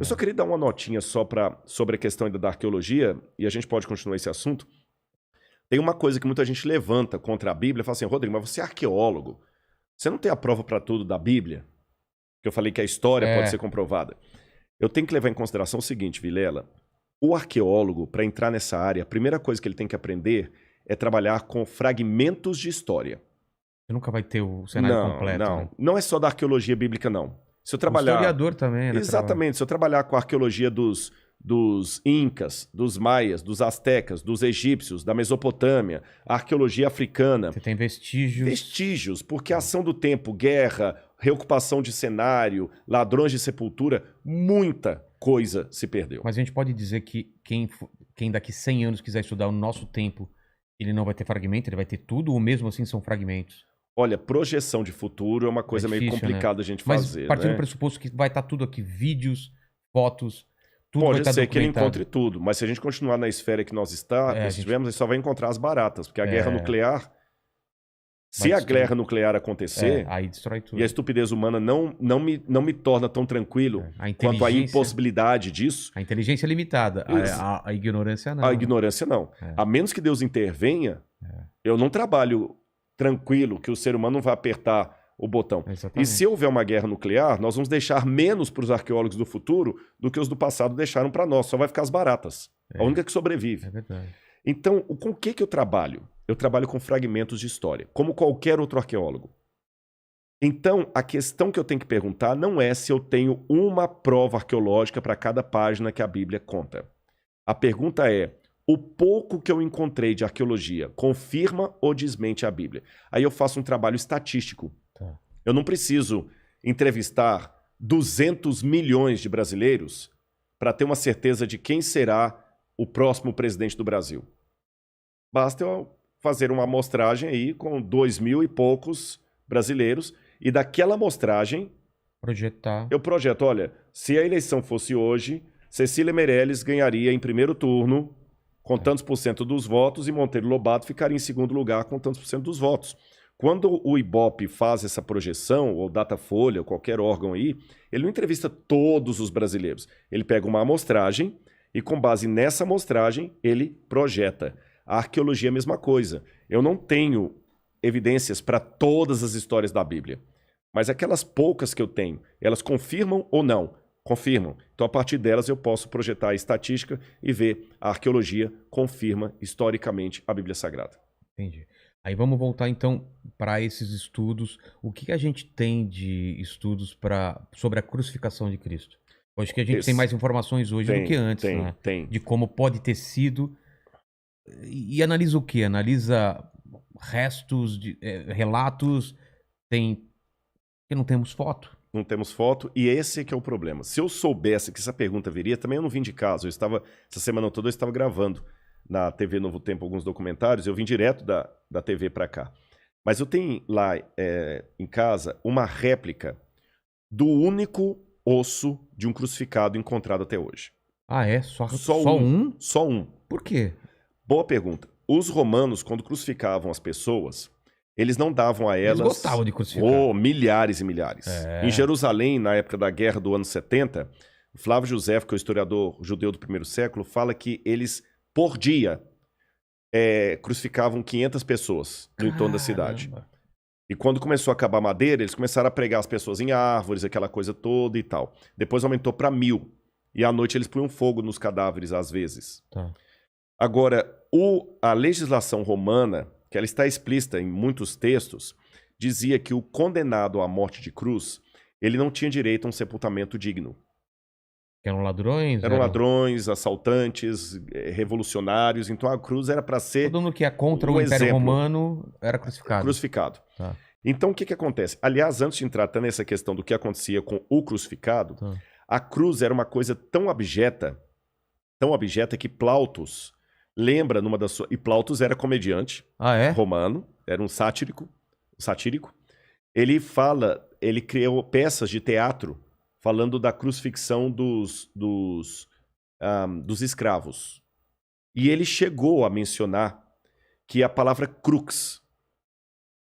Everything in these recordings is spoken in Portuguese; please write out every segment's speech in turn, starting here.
Eu só queria dar uma notinha só sobre a questão ainda da arqueologia, e a gente pode continuar esse assunto. Tem uma coisa que muita gente levanta contra a Bíblia, fala assim, Rodrigo, mas você é arqueólogo, você não tem a prova para tudo da Bíblia? Que eu falei que a história pode ser comprovada. Eu tenho que levar em consideração o seguinte, Vilela, o arqueólogo, para entrar nessa área, a primeira coisa que ele tem que aprender é trabalhar com fragmentos de história. Você nunca vai ter o cenário completo. Não, né? não é só da arqueologia bíblica, não. Se eu trabalhar... O historiador também, né? Exatamente, se eu trabalhar com a arqueologia dos incas, dos maias, dos astecas, dos egípcios, da Mesopotâmia, a arqueologia africana... Você tem vestígios. Vestígios, porque a ação do tempo, guerra, reocupação de cenário, ladrões de sepultura, muita coisa se perdeu. Mas a gente pode dizer que quem daqui 100 anos quiser estudar o nosso tempo, ele não vai ter fragmento, ele vai ter tudo, ou mesmo assim são fragmentos? Olha, projeção de futuro é uma coisa difícil, meio complicada, né? A gente fazer. Mas partindo do pressuposto que vai estar tudo aqui, vídeos, fotos, tudo pode vai estar ser que ele documentado. encontre tudo, mas se a gente continuar na esfera que nós estivemos, ele só vai encontrar as baratas, porque a guerra nuclear, se a guerra nuclear acontecer, aí destrói tudo. E a estupidez humana não me torna tão tranquilo quanto a impossibilidade disso. A inteligência é limitada, a ignorância não. A ignorância não. A menos que Deus intervenha, eu não trabalho tranquilo que o ser humano não vai apertar o botão. Exatamente. E se houver uma guerra nuclear, nós vamos deixar menos para os arqueólogos do futuro do que os do passado deixaram para nós. Só vai ficar as baratas. A única que sobrevive. É verdade. Então, com o que eu trabalho? Eu trabalho com fragmentos de história, como qualquer outro arqueólogo. Então, a questão que eu tenho que perguntar não é se eu tenho uma prova arqueológica para cada página que a Bíblia conta. A pergunta é, o pouco que eu encontrei de arqueologia confirma ou desmente a Bíblia? Aí eu faço um trabalho estatístico. Tá. Eu não preciso entrevistar 200 milhões de brasileiros para ter uma certeza de quem será o próximo presidente do Brasil. Basta eu fazer uma amostragem aí com 2.000 e poucos brasileiros e daquela amostragem eu projeto, olha, se a eleição fosse hoje, Cecília Meirelles ganharia em primeiro turno com tantos por cento dos votos e Monteiro Lobato ficaria em segundo lugar com tantos por cento dos votos. Quando o Ibope faz essa projeção, ou Datafolha, ou qualquer órgão aí, ele não entrevista todos os brasileiros. Ele pega uma amostragem e com base nessa amostragem ele projeta. A arqueologia é a mesma coisa. Eu não tenho evidências para todas as histórias da Bíblia. Mas aquelas poucas que eu tenho, elas confirmam ou não? Confirmam. Então, a partir delas, eu posso projetar a estatística e ver a arqueologia confirma historicamente a Bíblia Sagrada. Entendi. Aí vamos voltar, então, para esses estudos. O que a gente tem de estudos sobre a crucificação de Cristo? Eu acho que a gente tem mais informações hoje do que antes, né? Tem. De como pode ter sido... E analisa o quê? Analisa restos, relatos, porque não temos foto. Não temos foto, e esse que é o problema. Se eu soubesse que essa pergunta viria, também eu não vim de casa. Essa semana toda eu estava gravando na TV Novo Tempo alguns documentários, eu vim direto da TV para cá. Mas eu tenho lá em casa uma réplica do único osso de um crucificado encontrado até hoje. Ah, é? Só um? Só um. Por quê? Boa pergunta. Os romanos, quando crucificavam as pessoas, eles não davam a elas... Eles gostavam de crucificar. Milhares e milhares. Em Jerusalém, na época da guerra do ano 70, Flávio Josefo, que é o historiador judeu do primeiro século, fala que eles, por dia, crucificavam 500 pessoas no entorno da cidade. E quando começou a acabar a madeira, eles começaram a pregar as pessoas em árvores, aquela coisa toda e tal. Depois aumentou para 1.000. E à noite eles punham fogo nos cadáveres, às vezes. Tá. Agora, a legislação romana, que ela está explícita em muitos textos, dizia que o condenado à morte de cruz, ele não tinha direito a um sepultamento digno. Eram ladrões? Eram ladrões, assaltantes, revolucionários. Então a cruz era para ser todo mundo que é contra o Império Romano era crucificado. Crucificado. Tá. Então o que acontece? Aliás, antes de entrar até nessa questão do que acontecia com o crucificado, a cruz era uma coisa tão abjeta que Plautus lembra numa das suas... E Plautus era comediante romano, era um satírico. Ele criou peças de teatro falando da crucifixão dos escravos. E ele chegou a mencionar que a palavra crux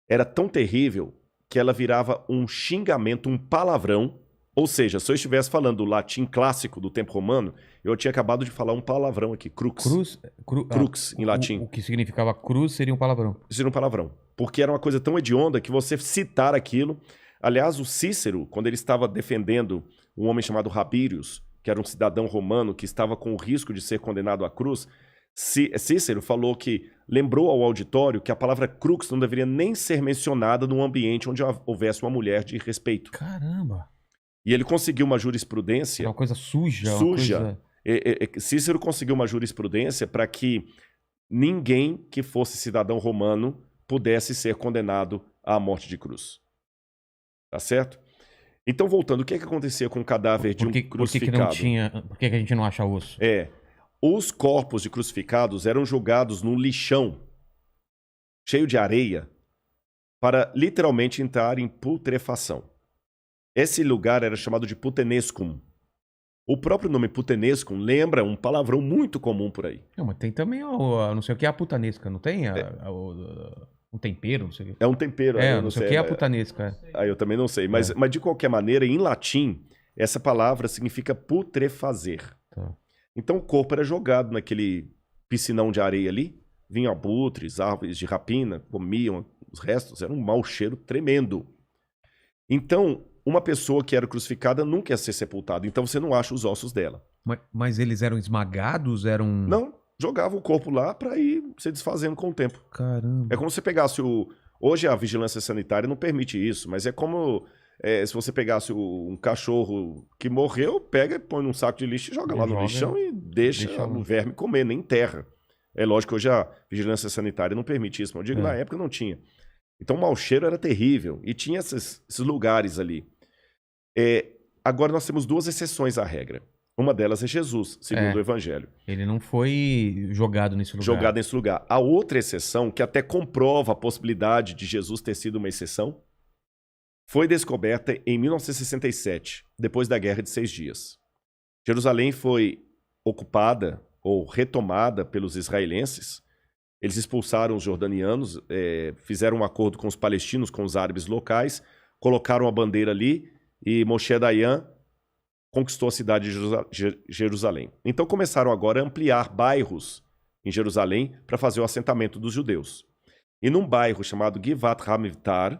era tão terrível que ela virava um xingamento, um palavrão, Ou seja, se eu estivesse falando o latim clássico do tempo romano, eu tinha acabado de falar um palavrão aqui, crux. Crux, em latim. O que significava cruz seria um palavrão. Seria um palavrão. Porque era uma coisa tão hedionda que você citar aquilo... Aliás, o Cícero, quando ele estava defendendo um homem chamado Rabírios, que era um cidadão romano que estava com o risco de ser condenado à cruz, Cícero falou que lembrou ao auditório que a palavra crux não deveria nem ser mencionada num ambiente onde houvesse uma mulher de respeito. Caramba! E ele conseguiu uma jurisprudência... Uma coisa suja. Suja. Cícero conseguiu uma jurisprudência para que ninguém que fosse cidadão romano pudesse ser condenado à morte de cruz. Tá certo? Então, voltando, o que acontecia com o cadáver de um crucificado? Por que a gente não acha osso? Os corpos de crucificados eram jogados num lixão cheio de areia para literalmente entrar em putrefação. Esse lugar era chamado de putenescum. O próprio nome putenescum lembra um palavrão muito comum por aí. Não, mas tem também, não sei o que é a putanesca, não tem? Um tempero, não sei o que. É um tempero. Não sei o que é a putanesca. Eu também não sei. Mas de qualquer maneira, em latim, essa palavra significa putrefazer. Tá. Então o corpo era jogado naquele piscinão de areia ali. Vinham abutres, árvores de rapina, comiam os restos. Era um mau cheiro tremendo. Então, uma pessoa que era crucificada nunca ia ser sepultada. Então você não acha os ossos dela. Mas eles eram esmagados? Não. Jogava o corpo lá para ir se desfazendo com o tempo. Caramba. É como se você pegasse Hoje a vigilância sanitária não permite isso, mas é como se você pegasse um cachorro que morreu, pega e põe num saco de lixo e joga lá no lixão e deixa o verme comer, nem enterra. É lógico que hoje a vigilância sanitária não permite isso, mas eu digo, na época não tinha. Então o mau cheiro era terrível e tinha esses lugares ali. Agora nós temos duas exceções à regra. Uma delas é Jesus, segundo o Evangelho. Ele não foi jogado nesse lugar. A outra exceção, que até comprova a possibilidade de Jesus ter sido uma exceção, foi descoberta em 1967, depois da Guerra de 6 Dias. Jerusalém foi ocupada ou retomada pelos israelenses. Eles expulsaram os jordanianos, fizeram um acordo com os palestinos, com os árabes locais, colocaram a bandeira ali e Moshe Dayan conquistou a cidade de Jerusalém. Então começaram agora a ampliar bairros em Jerusalém para fazer o assentamento dos judeus. E num bairro chamado Givat Hamivtar,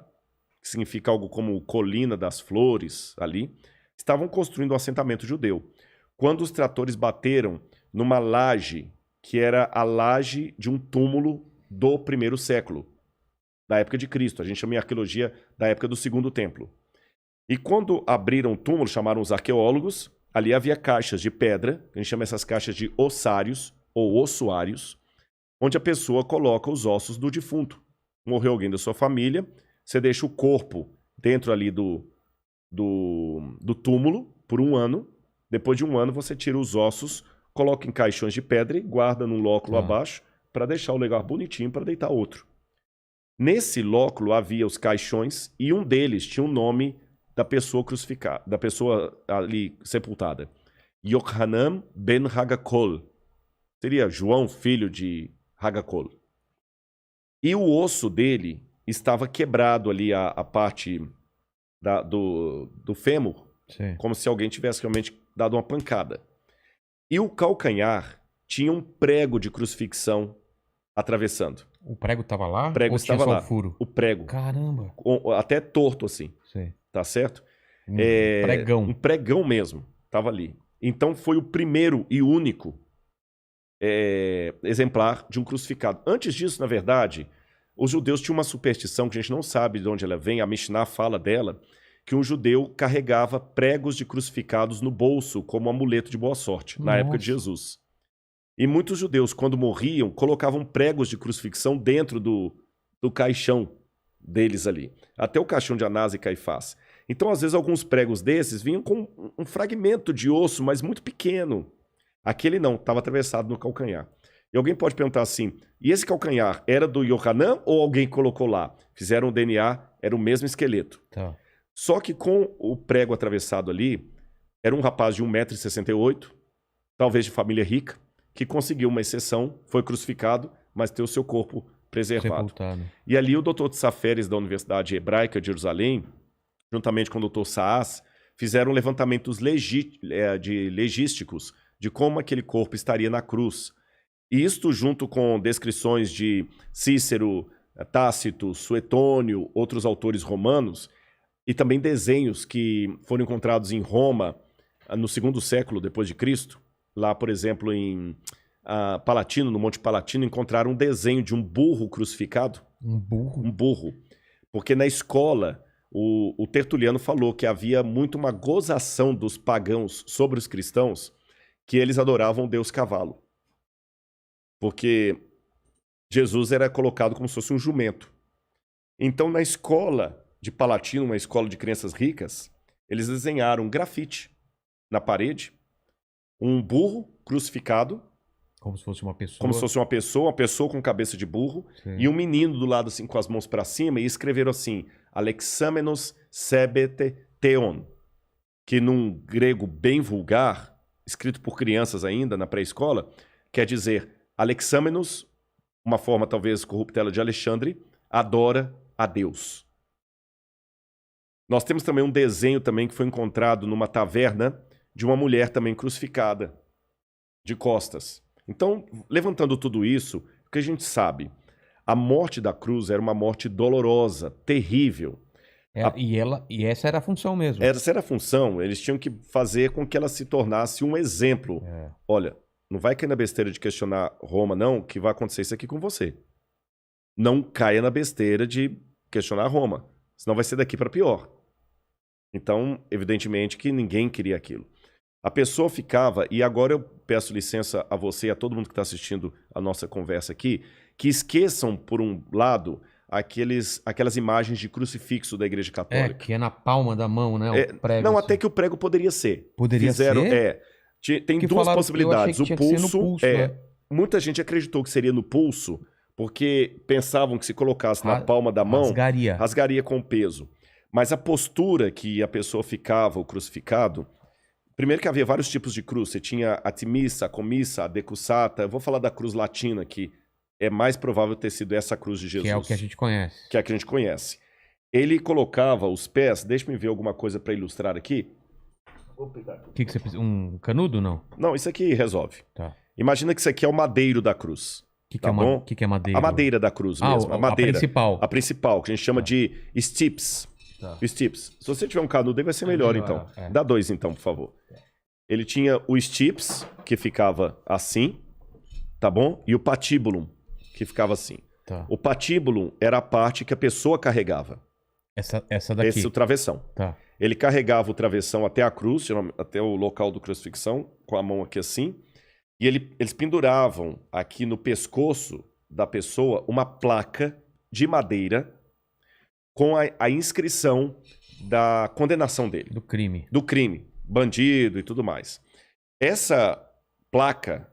que significa algo como Colina das Flores, ali, estavam construindo um assentamento judeu. Quando os tratores bateram numa laje, que era a laje de um túmulo do primeiro século, da época de Cristo. A gente chama em arqueologia da época do Segundo Templo. E quando abriram o túmulo, chamaram os arqueólogos, ali havia caixas de pedra, a gente chama essas caixas de ossários ou ossuários, onde a pessoa coloca os ossos do defunto. Morreu alguém da sua família, você deixa o corpo dentro ali do túmulo por 1 ano. Depois de 1 ano você tira os ossos, coloca em caixões de pedra e guarda num lóculo abaixo para deixar o lugar bonitinho para deitar outro. Nesse lóculo havia os caixões e um deles tinha o nome da pessoa crucificada, da pessoa ali sepultada. Yochanan ben Hagakol. Seria João, filho de Hagakol. E o osso dele estava quebrado ali, a parte do fêmur, como se alguém tivesse realmente dado uma pancada. E o calcanhar tinha um prego de crucifixão atravessando. O prego estava lá? O prego estava lá. O furo? O prego. Caramba. Até torto assim. Sim. Tá certo? Pregão. Um pregão mesmo. Estava ali. Então foi o primeiro e único exemplar de um crucificado. Antes disso, na verdade, os judeus tinham uma superstição que a gente não sabe de onde ela vem, a Mishnah fala dela, que um judeu carregava pregos de crucificados no bolso como amuleto de boa sorte, na época de Jesus. E muitos judeus, quando morriam, colocavam pregos de crucifixão dentro do caixão deles ali. Até o caixão de Anás e Caifás. Então, às vezes, alguns pregos desses vinham com um fragmento de osso, mas muito pequeno. Aquele não, estava atravessado no calcanhar. E alguém pode perguntar assim, e esse calcanhar era do Yohanan ou alguém colocou lá? Fizeram o DNA, era o mesmo esqueleto. Tá. Só que com o prego atravessado ali, era um rapaz de 1,68 m, talvez de família rica, que conseguiu uma exceção, foi crucificado, mas teve o seu corpo preservado. Sepultado. E ali o Dr. Tsaferes, da Universidade Hebraica de Jerusalém, juntamente com o Dr. Saas, fizeram levantamentos legísticos de como aquele corpo estaria na cruz. E isto junto com descrições de Cícero, Tácito, Suetônio, outros autores romanos, e também desenhos que foram encontrados em Roma no 2º século depois de Cristo. Lá, por exemplo, em Palatino, no Monte Palatino, encontraram um desenho de um burro crucificado. Um burro? Um burro. Porque na escola, o Tertuliano falou que havia muito uma gozação dos pagãos sobre os cristãos, que eles adoravam o deus cavalo. Porque Jesus era colocado como se fosse um jumento. Então, na escola de Palatino, uma escola de crianças ricas, eles desenharam um grafite na parede, um burro crucificado. Como se fosse uma pessoa. Como se fosse uma pessoa com cabeça de burro, sim, e um menino do lado assim com as mãos para cima, e escreveram assim, Alexamenos sebete theon, que num grego bem vulgar, escrito por crianças ainda na pré-escola, quer dizer Alexamenos, uma forma talvez corruptela de Alexandre, adora a Deus. Nós temos também um desenho também que foi encontrado numa taverna de uma mulher também crucificada, de costas. Então, levantando tudo isso, o que a gente sabe? A morte da cruz era uma morte dolorosa, terrível. E essa era a função mesmo. Essa era a função. Eles tinham que fazer com que ela se tornasse um exemplo. Olha, não vai cair na besteira de questionar Roma, não, que vai acontecer isso aqui com você. Não caia na besteira de questionar Roma, senão vai ser daqui para pior. Então, evidentemente que ninguém queria aquilo. A pessoa ficava, e agora eu peço licença a você e a todo mundo que está assistindo a nossa conversa aqui, que esqueçam, por um lado, aquelas imagens de crucifixo da Igreja Católica. Que é na palma da mão, né? O prego, não, assim. Até que o prego poderia ser. Poderia ser? Tem duas possibilidades. O pulso, muita gente acreditou que seria no pulso, porque pensavam que se colocasse na palma da mão, rasgaria com o peso. Mas a postura que a pessoa ficava, o crucificado, primeiro que havia vários tipos de cruz. Você tinha a timissa, a comissa, a decussata. Eu vou falar da cruz latina, que é mais provável ter sido essa cruz de Jesus. Que é o que a gente conhece. Que é a que a gente conhece. Ele colocava os pés... Deixa-me ver alguma coisa para ilustrar aqui. Vou pegar aqui. O que você precisa? Um canudo, não? Não, isso aqui resolve. Tá. Imagina que isso aqui é o madeiro da cruz. O que é madeiro? A madeira da cruz mesmo. A madeira. A principal. A principal, que a gente chama de stips. Tá. Stips. Se você tiver um canudo aí, vai ser melhor, então. Dá 2, então, por favor. Ele tinha o stips, que ficava assim, tá bom? E o patibulum, que ficava assim. Tá. O patibulum era a parte que a pessoa carregava. Essa daqui? Esse é o travessão. Tá. Ele carregava o travessão até a cruz, até o local do crucifixão, com a mão aqui assim. E eles penduravam aqui no pescoço da pessoa uma placa de madeira com a inscrição da condenação dele. Do crime. Do crime. Bandido e tudo mais. Essa placa,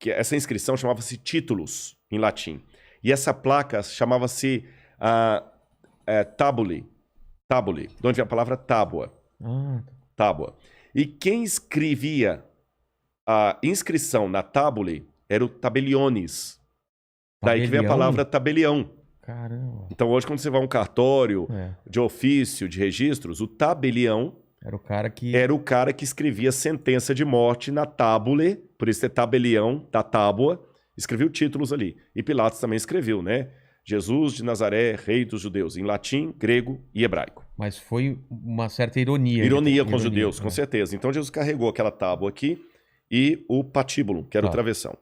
essa inscrição chamava-se titulus, em latim. E essa placa chamava-se tabuli. Tabuli, de onde vem a palavra tábua. Tábua. E quem escrevia a inscrição na tabuli era o tabeliones. Daí que vem a palavra tabelião. Caramba. Então hoje quando você vai a um cartório de ofício, de registros, o tabelião era o cara que escrevia sentença de morte na tábule, por isso é tabelião, da tábua, escreveu títulos ali. E Pilatos também escreveu, né? Jesus de Nazaré, rei dos judeus, em latim, grego e hebraico. Mas foi uma certa ironia. Ironia com os judeus, com certeza. Então Jesus carregou aquela tábua aqui e o patíbulo, que era o travessão.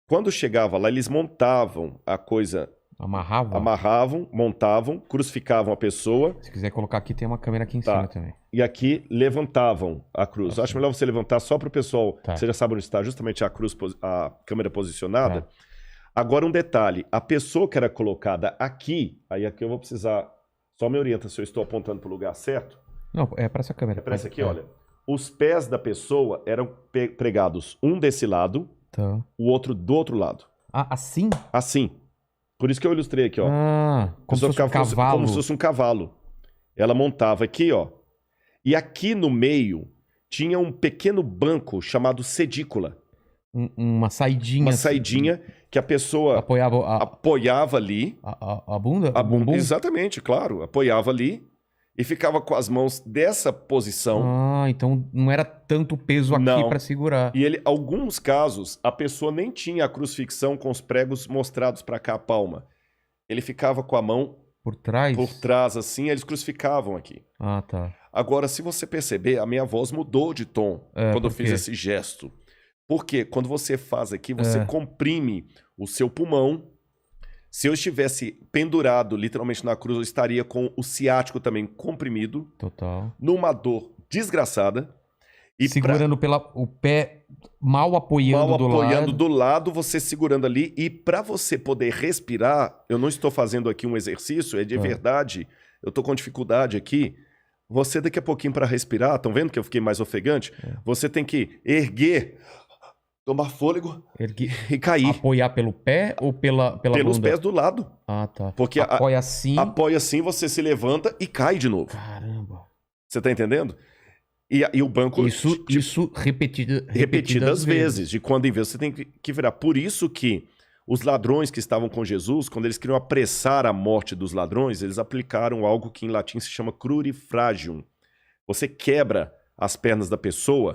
Quando chegava lá, eles montavam a coisa... Amarravam, montavam, crucificavam a pessoa. Se quiser colocar aqui, tem uma câmera aqui em cima também. E aqui levantavam a cruz. Acho melhor você levantar só para o pessoal. Você já sabe onde está justamente a cruz, a câmera posicionada. Agora um detalhe. A pessoa que era colocada aqui, aí aqui eu vou precisar... Só me orienta se eu estou apontando para o lugar certo. Não, é para essa câmera. É para essa aqui, olha. Os pés da pessoa eram pregados um desse lado, o outro do outro lado. Assim? Assim. Por isso que eu ilustrei aqui, ó. Como se fosse um cavalo. Como se fosse um cavalo. Ela montava aqui, ó. E aqui no meio tinha um pequeno banco chamado sedícula. Uma saidinha. Uma saidinha que a pessoa apoiava ali. A bunda? A bunda, exatamente, claro. Apoiava ali. e ficava com as mãos dessa posição. Ah, então não era tanto peso aqui para segurar. E ele, alguns casos, a pessoa nem tinha a crucifixão com os pregos mostrados para cá, a palma. Ele ficava com a mão por trás assim, eles crucificavam aqui. Ah, tá. Agora, se você perceber, a minha voz mudou de tom quando eu fiz esse gesto. Porque quando você faz aqui, você comprime o seu pulmão. Se eu estivesse pendurado literalmente na cruz, eu estaria com o ciático também comprimido. Total. Numa dor desgraçada. E segurando o pé mal apoiando do lado, você segurando ali. E para você poder respirar, eu não estou fazendo aqui um exercício, é de verdade. Eu estou com dificuldade aqui. Você daqui a pouquinho para respirar, estão vendo que eu fiquei mais ofegante? Você tem que erguer, tomar fôlego e cair. Apoiar pelo pé ou pela pelos bunda? pés do lado. Ah, tá. Porque apoia assim. Apoia assim, você se levanta e cai de novo. Caramba. Você tá entendendo? E o banco... Isso repetidas vezes. De quando em vez você tem que virar. Por isso que os ladrões que estavam com Jesus, quando eles queriam apressar a morte dos ladrões, eles aplicaram algo que em latim se chama crurifragium. Você quebra as pernas da pessoa,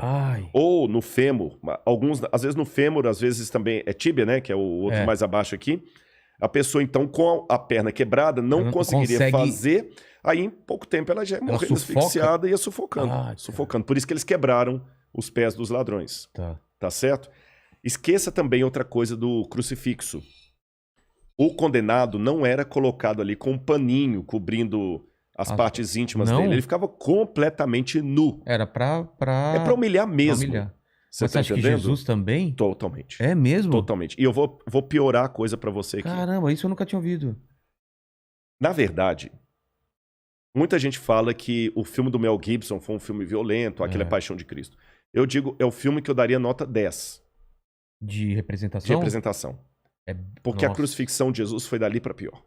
ou no fêmur, às vezes no fêmur, às vezes também é tíbia, né, que é o outro mais abaixo aqui. A pessoa, então, com a perna quebrada, não conseguiria fazer, aí em pouco tempo ela já ia morrer asfixiada e ia sufocando. Sufocando. Por isso que eles quebraram os pés dos ladrões. Tá certo? Esqueça também outra coisa do crucifixo. O condenado não era colocado ali com um paninho cobrindo as partes íntimas dele. Ele ficava completamente nu. Era pra... É pra humilhar mesmo. Você tá acha entendendo? Que Jesus também? Totalmente. É mesmo? Totalmente. E eu vou piorar a coisa pra você aqui. Caramba, isso eu nunca tinha ouvido. Na verdade, muita gente fala que o filme do Mel Gibson foi um filme violento, aquele é Paixão de Cristo. Eu digo, é o filme que eu daria nota 10. De representação? De representação. Porque a crucifixão de Jesus foi dali pra pior.